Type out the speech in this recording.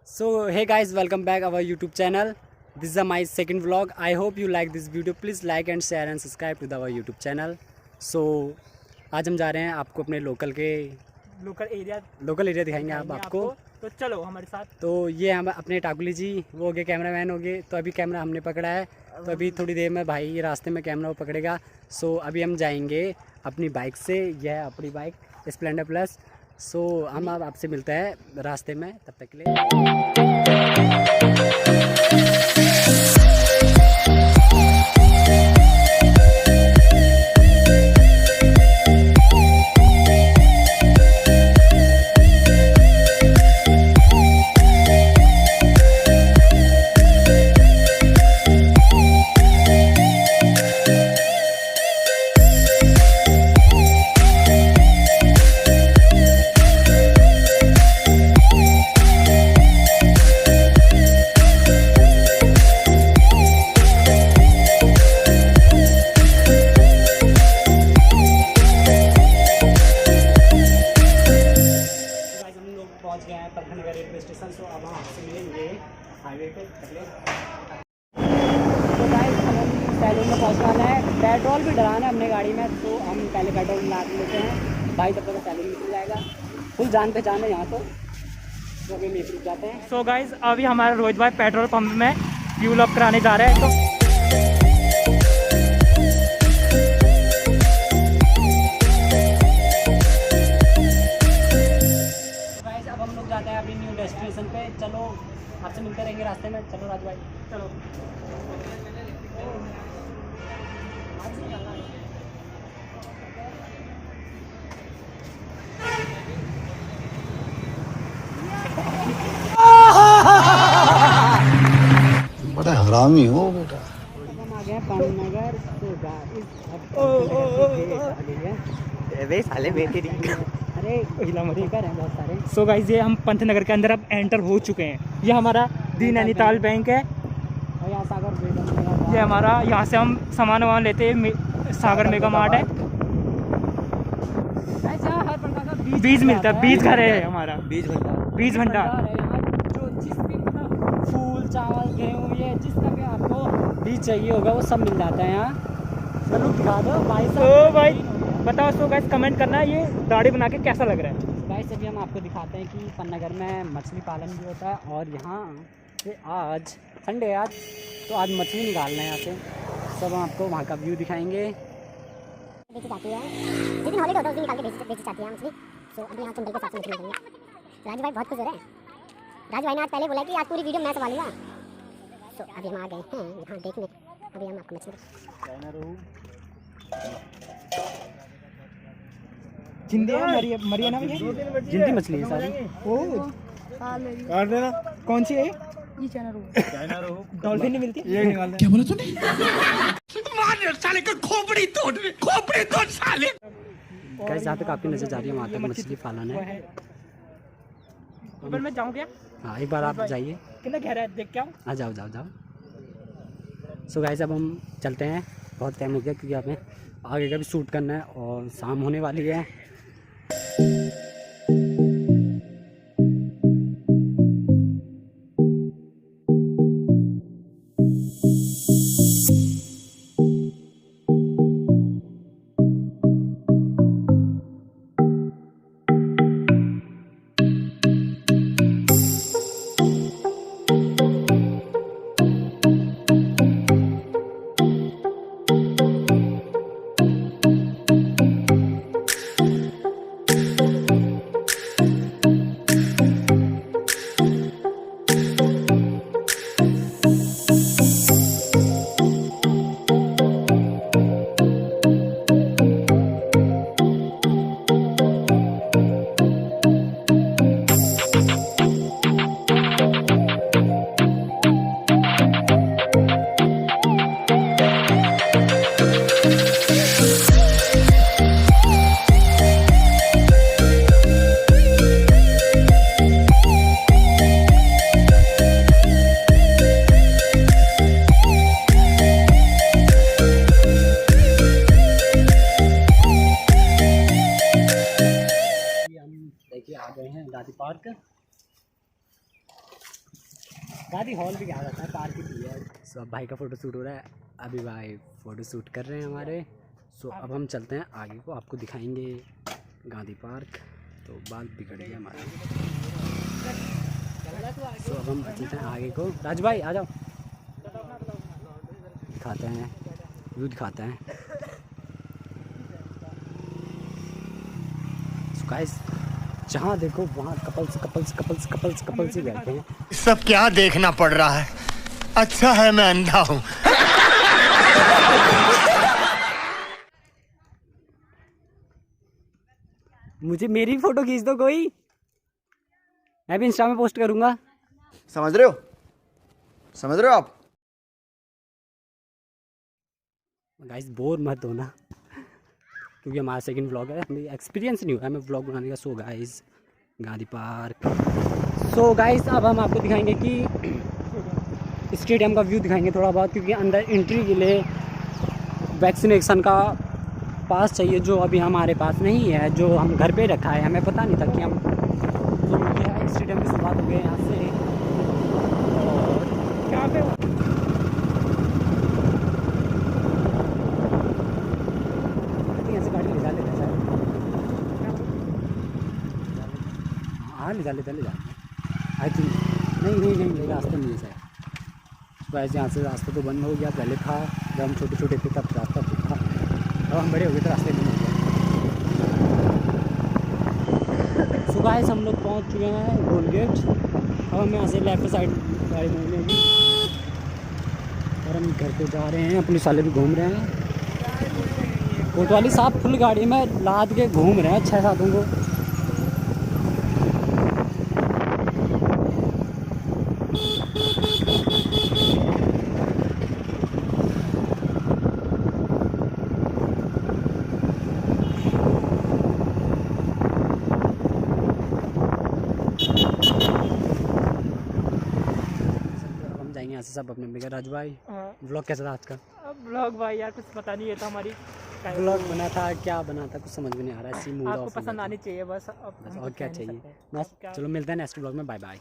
So hey guys, welcome back our YouTube channel. This is my second vlog. I hope you like this video. Please like and share and subscribe to our YouTube channel. So आज हम जा रहे हैं आपको अपने local area दिखाएंगे आपको। तो चलो हमारे साथ। तो ये हम अपने टाकुली जी वो हो गए, कैमरामैन हो गए। तो अभी कैमरा हमने पकड़ा है, तो अभी थोड़ी देर में भाई रास्ते में कैमरा वो पकड़ेगा। सो अभी हम जाएंगे अपनी बाइक से, यह है अपनी बाइक स्प्लेंडर प्लस। सो हम अब आपसे मिलते हैं रास्ते में, तब तक के लिए। पहुंच गए हैं पंथनगर रेलवे स्टेशन। सो अब हम आपसे मिलेंगे हाईवे पे पहले। तो गाइस हम सैलून में पहुंचने वाले हैं। पेट्रोल भी डराना है अपने गाड़ी में, तो हम पहले पेट्रोल मिला लेते हैं। भाई तब तक सैलून निकल जाएगा, फुल जान पहचान है यहाँ तो अभी हम रुक जाते हैं। सो गाइस अभी हमारा रोहित भाई पेट्रोल पंप में फ्यूल अप कराने जा रहे हैं। तो जाते हैं अभी न्यू डेस्टिनेशन पे। चलो आपसे मिलते रहेंगे रास्ते में। चलो राजू भाई चलो। बड़ा हरामी हो बेटा। हम आ गए पंथनगर। साले बेटी अरे कर हैं बहुत सारे। सो गाइस ये हम पंथनगर के अंदर अब एंटर हो चुके हैं। ये हमारा दी नैनीताल बैंक है और यहाँ सागर ये हमारा, यहाँ से हम सामान वामान लेते हैं। सागर मेगा मार्ट है। हर प्रकार का बीज मिलता है, बीज घर है हमारा, बीज भंडार। जो जिस भी मतलब फूल चावल गेहूँ ये जिसका भी आपको बीज चाहिए होगा वो सब मिल जाता है यहाँ। चलो दिखा दो भाई साहब। तो भाई बताओ सो गाइस कमेंट करना ये दाढ़ी बना के कैसा लग रहा है। गाइस अभी हम आपको दिखाते हैं कि पंथनगर में मछली पालन भी होता है और यहाँ से आज संडे आज तो आज मछली निकालना है यहाँ से। सब हम आपको वहाँ का व्यू दिखाएंगे। बेची जाती है, लेकिन हॉलीडे होता है उस दिन निकाल के बेची जाती है मछली। तो अभी यहाँ चंबल के साथ मछली निकलेंगे। राजू भाई बहुत खुश हो रहे हैं। राजू भाई ने आज पहले बोला कि आज पूरी वीडियो मैं संभालूंगा। तो अभी हम आ गए हैं यहाँ देखने। अभी हम आपको मछली जिंदी है मरियाना में जिंदी मछली है सारी। ओ काट देना। कौन सी है ये? चाइना रोहू डॉल्फिन नहीं मिलती ये निकाल दे। क्या बोला तूने? मार साले का खोपड़ी तोड़ साले। गाइस जहाँ तक आपकी नजर जा रही है वहाँ तक मछली पालन है। ऊपर मैं जाऊँ क्या? हाँ एक बार आप जाइए। कितना गहरा है देख के आओ। हाँ जाओ। सो गाइस अब हम चलते हैं, बहुत टाइम हो गया क्योंकि हमें आगे का भी शूट करना है और शाम होने वाली है। गाड़ी हॉल भी कहा जाता है, पार्क भी है। सो अब भाई का फ़ोटो शूट हो रहा है, अभी भाई फ़ोटो शूट कर रहे हैं हमारे। सो अब हम चलते हैं आगे को, आपको दिखाएंगे गांधी पार्क। तो बाल बिगड़ गए हमारे। सो अब हम चलते हैं आगे को। राज भाई आ जाओ, दिखाते हैं व्यू दिखाते हैं। सो गाइस जहाँ देखो वहाँ कपल्स ही बैठे हैं। सब क्या देखना पड़ रहा है, अच्छा है मैं अंधा हूँ। मुझे मेरी फोटो खींच दो कोई, मैं भी इंस्टा में पोस्ट करूंगा। समझ रहे हो आप? गाइस बोर मत होना, क्योंकि हमारा सेकंड व्लॉग है, हमें एक्सपीरियंस नहीं हुआ है हमें व्लॉग बनाने का। So guys Gandhi park. So guys अब हम आपको दिखाएंगे कि स्टेडियम का व्यू दिखाएंगे थोड़ा बहुत, क्योंकि अंदर एंट्री के लिए वैक्सीनेशन का पास चाहिए, जो अभी हमारे पास नहीं है, जो हम घर पे रखा है। हमें पता नहीं था कि हम जो स्टेडियम की शुरुआत हो गई यहाँ से। और यहाँ पे यहाँ से गाड़ी ले जा लेते हैं सर। हाँ ले जा आई थिंक नहीं रास्ता नहीं है सर। वैसे यहाँ से रास्ता तो बंद हो गया, पहले था जब हम छोटे छोटे थे तब रास्ता था, अब हम बड़े हो गए तो रास्ते बंद हो गए। सो गाइस हम लोग पहुँच चुके हैं गोल गेट। अब हम यहाँ से लेफ्ट साइड गाड़ी घूमेंगे और हम घर पे जा रहे हैं। पुलिस वाले भी घूम रहे हैं, कोतवाली साहब फुल गाड़ी में लाद के घूम रहे हैं 6-7 को। यहाँ से सब अपने अपने। राजू भाई ब्लॉग कैसा था आज का? ब्लॉग भाई यार कुछ पता नहीं है, तो हमारी ब्लॉग बना था, क्या बना था कुछ समझ में नहीं आ रहा है। आपको पसंद आनी चाहिए बस, और क्या चाहिए बस। चलो मिलते हैं नेक्स्ट ब्लॉग में। Bye bye.